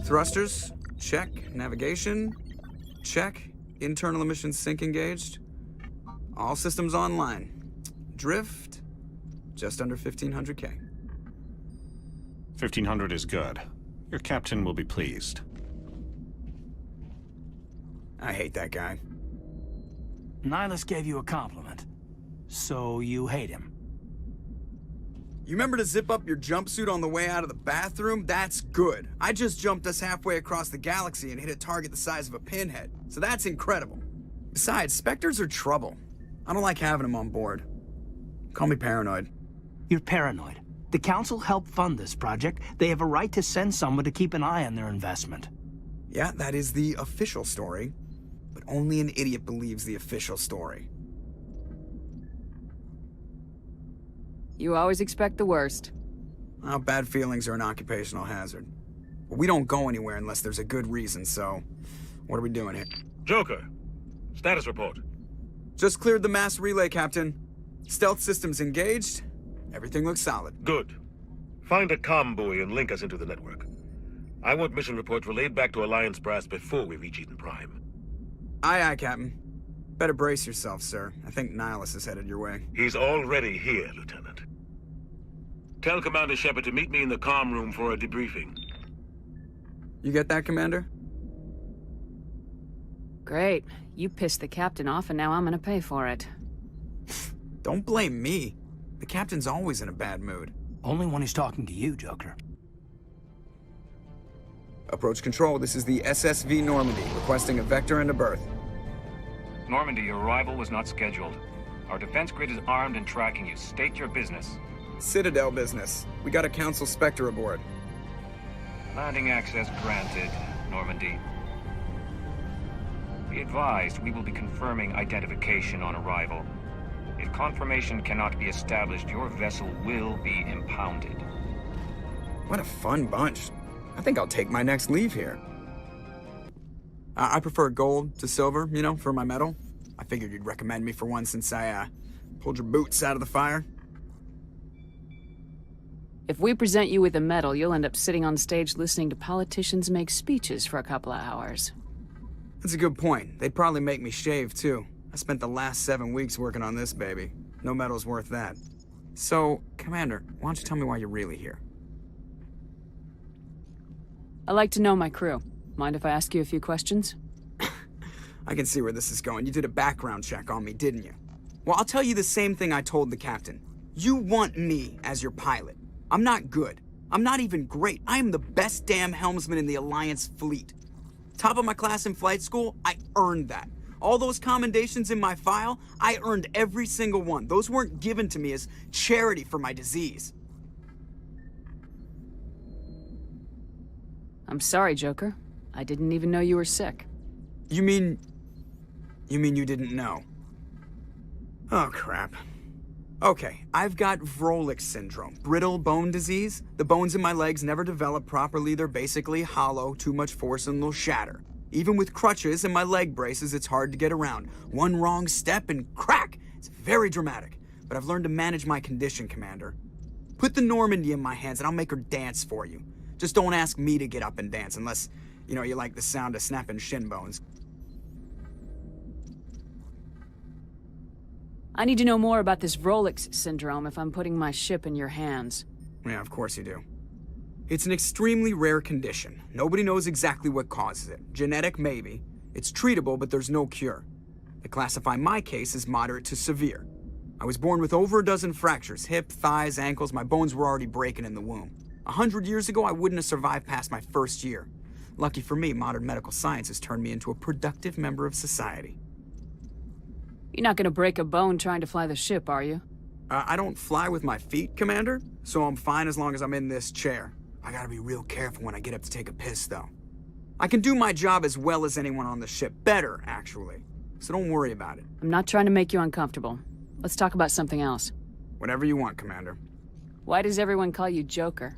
Thrusters, check. Navigation, check. Internal emissions sync engaged. All systems online. Drift, just under 1,500K. 1,500 is good. Your captain will be pleased. I hate that guy. Nihilus gave you a compliment. So you hate him. You remember to zip up your jumpsuit on the way out of the bathroom? That's good. I just jumped us halfway across the galaxy and hit a target the size of a pinhead. So that's incredible. Besides, Spectres are trouble. I don't like having them on board. Call me paranoid. You're paranoid. The Council helped fund this project. They have a right to send someone to keep an eye on their investment. Yeah, that is the official story. But only an idiot believes the official story. You always expect the worst. Well, bad feelings are an occupational hazard. But we don't go anywhere unless there's a good reason, so... What are we doing here? Joker, status report. Just cleared the mass relay, Captain. Stealth systems engaged. Everything looks solid. Good. Find a comm buoy and link us into the network. I want mission reports relayed back to Alliance Brass before we reach Eden Prime. Aye, aye, Captain. Better brace yourself, sir. I think Nihilus is headed your way. He's already here, Lieutenant. Tell Commander Shepard to meet me in the comm room for a debriefing. You get that, Commander? Great. You pissed the captain off and now I'm gonna pay for it. Don't blame me. The Captain's always in a bad mood. Only when he's talking to you, Joker. Approach control, this is the SSV Normandy, requesting a vector and a berth. Normandy, your arrival was not scheduled. Our defense grid is armed and tracking you. State your business. Citadel business. We got a Council Spectre aboard. Landing access granted, Normandy. Be advised, we will be confirming identification on arrival. If confirmation cannot be established, your vessel will be impounded. What a fun bunch. I think I'll take my next leave here. I prefer gold to silver, you know, for my medal. I figured you'd recommend me for one since I, pulled your boots out of the fire. If we present you with a medal, you'll end up sitting on stage listening to politicians make speeches for a couple of hours. That's a good point. They'd probably make me shave, too. I spent the last 7 weeks working on this baby. No medal's worth that. So, Commander, why don't you tell me why you're really here? I like to know my crew. Mind if I ask you a few questions? I can see where this is going. You did a background check on me, didn't you? Well, I'll tell you the same thing I told the captain. You want me as your pilot. I'm not good. I'm not even great. I am the best damn helmsman in the Alliance fleet. Top of my class in flight school, I earned that. All those commendations in my file, I earned every single one. Those weren't given to me as charity for my disease. I'm sorry, Joker. I didn't even know you were sick. You mean you didn't know? Oh, crap. Okay, I've got Vrolik syndrome, brittle bone disease. The bones in my legs never develop properly. They're basically hollow, too much force and they'll shatter. Even with crutches and my leg braces, it's hard to get around. One wrong step and crack! It's very dramatic. But I've learned to manage my condition, Commander. Put the Normandy in my hands and I'll make her dance for you. Just don't ask me to get up and dance unless, you like the sound of snapping shin bones. I need to know more about this Vrolik syndrome if I'm putting my ship in your hands. Yeah, of course you do. It's an extremely rare condition. Nobody knows exactly what causes it. Genetic, maybe. It's treatable, but there's no cure. They classify my case as moderate to severe. I was born with over a dozen fractures, hip, thighs, ankles. My bones were already breaking in the womb. 100 years ago, I wouldn't have survived past my first year. Lucky for me, modern medical science has turned me into a productive member of society. You're not gonna break a bone trying to fly the ship, are you? I don't fly with my feet, Commander, so I'm fine as long as I'm in this chair. I gotta be real careful when I get up to take a piss, though. I can do my job as well as anyone on the ship. Better, actually. So don't worry about it. I'm not trying to make you uncomfortable. Let's talk about something else. Whatever you want, Commander. Why does everyone call you Joker?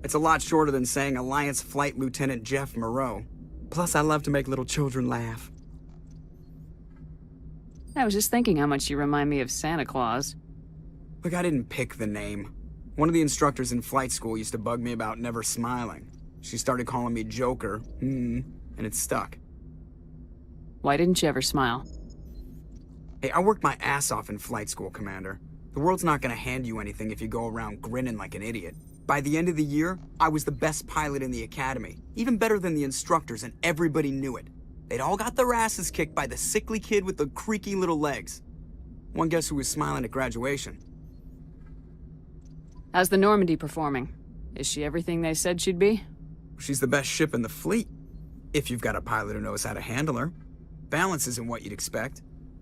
It's a lot shorter than saying Alliance Flight Lieutenant Jeff Moreau. Plus, I love to make little children laugh. I was just thinking how much you remind me of Santa Claus. Look, I didn't pick the name. One of the instructors in flight school used to bug me about never smiling. She started calling me Joker, and it stuck. Why didn't you ever smile? Hey, I worked my ass off in flight school, Commander. The world's not gonna hand you anything if you go around grinning like an idiot. By the end of the year, I was the best pilot in the academy, even better than the instructors, and everybody knew it. They'd all got their asses kicked by the sickly kid with the creaky little legs. One guess who was smiling at graduation? How's the Normandy performing? Is she everything they said she'd be? She's the best ship in the fleet, if you've got a pilot who knows how to handle her. Balance isn't what you'd expect.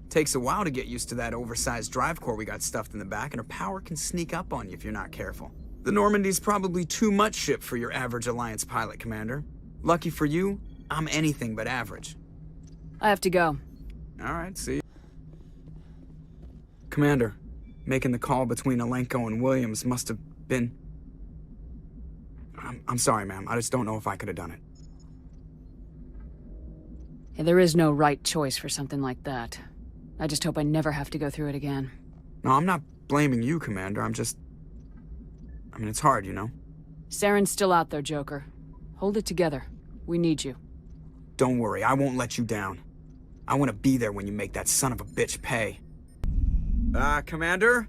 Takes a while to get used to that oversized drive core we got stuffed in the back, and her power can sneak up on you if you're not careful. The Normandy's probably too much ship for your average Alliance pilot, Commander. Lucky for you, I'm anything but average. I have to go. All right, see you. Commander, making the call between Alenko and Williams must have been... I'm sorry, ma'am. I just don't know if I could have done it. Yeah, there is no right choice for something like that. I just hope I never have to go through it again. No, I'm not blaming you, Commander. It's hard, you know? Saren's still out there, Joker. Hold it together. We need you. Don't worry, I won't let you down. I want to be there when you make that son of a bitch pay. Commander?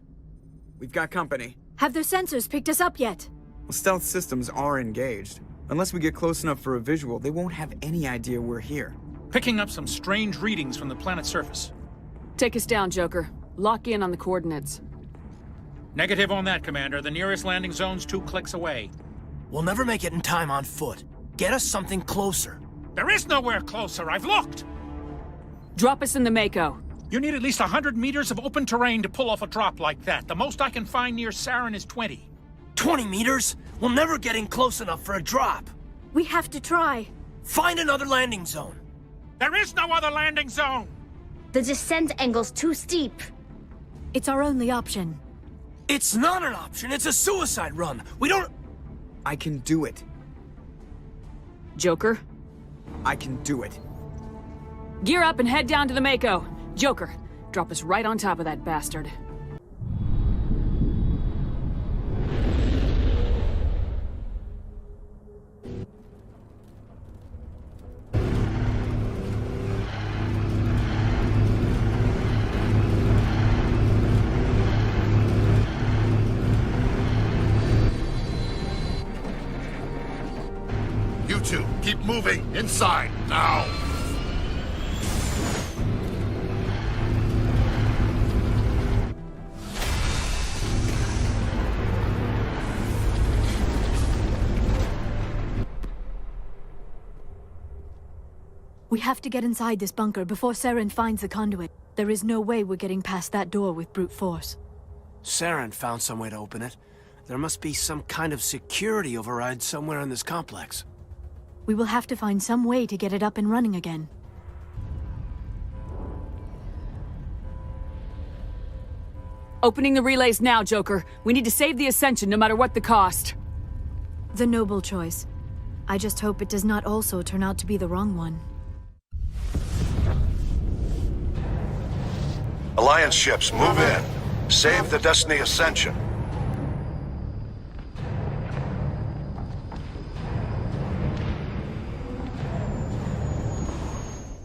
We've got company. Have their sensors picked us up yet? Well, stealth systems are engaged. Unless we get close enough for a visual, they won't have any idea we're here. Picking up some strange readings from the planet's surface. Take us down, Joker. Lock in on the coordinates. Negative on that, Commander. The nearest landing zone's 2 clicks away. We'll never make it in time on foot. Get us something closer. There is nowhere closer. I've looked. Drop us in the Mako. You need at least 100 meters of open terrain to pull off a drop like that. The most I can find near Saren is 20. 20 meters? We'll never get in close enough for a drop. We have to try. Find another landing zone. There is no other landing zone! The descent angle's too steep. It's our only option. It's not an option. It's a suicide run. We don't... I can do it. Joker, I can do it. gear up and head down to the Mako. Joker, drop us right on top of that bastard. You two, keep moving. Inside, now! We have to get inside this bunker before Saren finds the conduit. There is no way we're getting past that door with brute force. Saren found some way to open it. There must be some kind of security override somewhere in this complex. We will have to find some way to get it up and running again. Opening the relays now, Joker. We need to save the Ascension no matter what the cost. The noble choice. I just hope it does not also turn out to be the wrong one. Alliance ships, move in. Save the Destiny Ascension.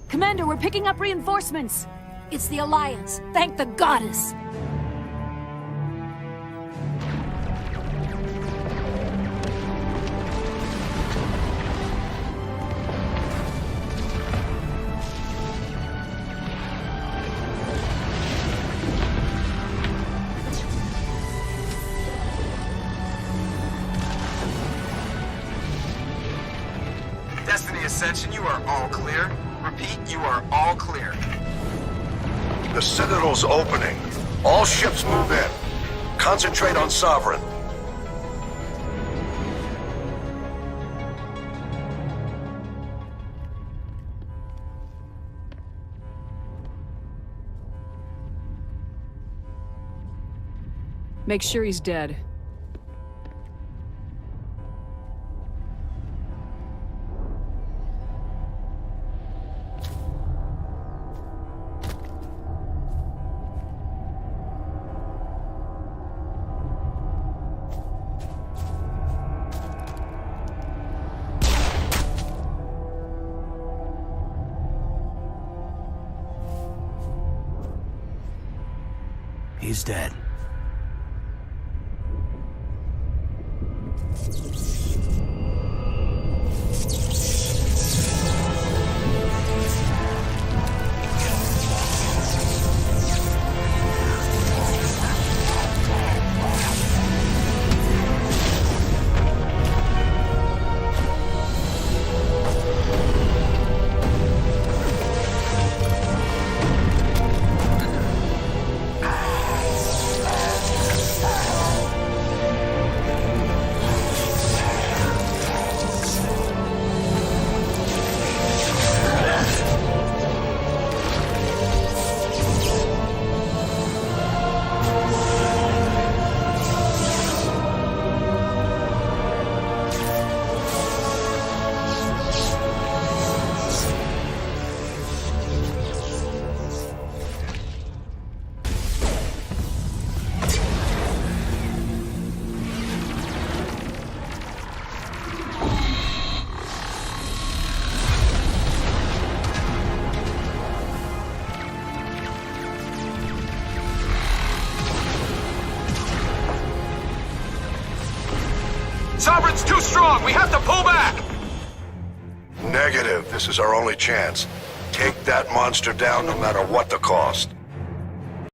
Commander, we're picking up reinforcements. It's the Alliance. Thank the goddess! Destiny Ascension, you are all clear. Repeat, you are all clear. The Citadel's opening. All ships move in. Concentrate on Sovereign. Make sure he's dead. He's dead. Sovereign's too strong! We have to pull back! Negative. This is our only chance. Take that monster down no matter what the cost.